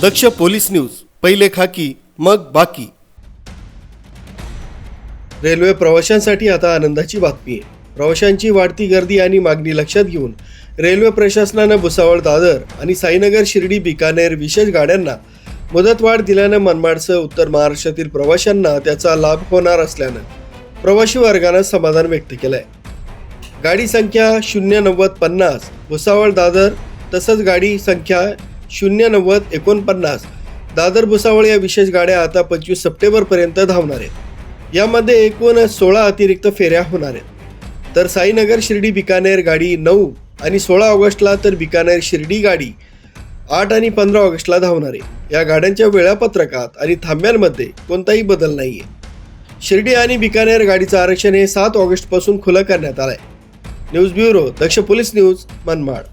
दक्ष police news, पहिले खाकी मग बाकी। रेल्वे प्रवाशांसाठी आता आनंदाची बातमी आहे। प्रवाशांची वाढती गर्दी आणि मागणी लक्षात घेऊन रेल्वे प्रशासनाने भुसावळ दादर आणि साईनगर शिर्डी बिकानेर विशेष गाड्यांना मुदतवाढ दिल्याने मनमाडसह उत्तर महाराष्ट्रातील प्रवाशांना त्याचा लाभ होणार असल्याने प्रवासी वर्गाने समाधान व्यक्त केलंय। गाडी संख्या 0950 भुसावळ दादर तसंच गाडी संख्या 0949 दादर भुसावळ या विशेष गाड्या आता 25 सप्टेंबर पर्यंत धावणार आहेत। यामध्ये एकूण 16 अतिरिक्त फेऱ्या होणार आहेत। तर साईनगर शिर्डी बिकानेर गाडी 9 आणि 16 ऑगस्टला तर बिकानेर शिर्डी गाडी 8 आणि 15 ऑगस्टला धावणार आहे। या गाड्यांच्या वेळापत्रकात आणि थांब्यांमध्ये कोणताही बदल नाहीये। शिर्डी आणि बिकानेर गाडीचं आरक्षण हे 7 ऑगस्ट पासून खुलं करण्यात आलंय। न्यूज ब्युरो, दक्ष पोलीस न्यूज, मनमाड।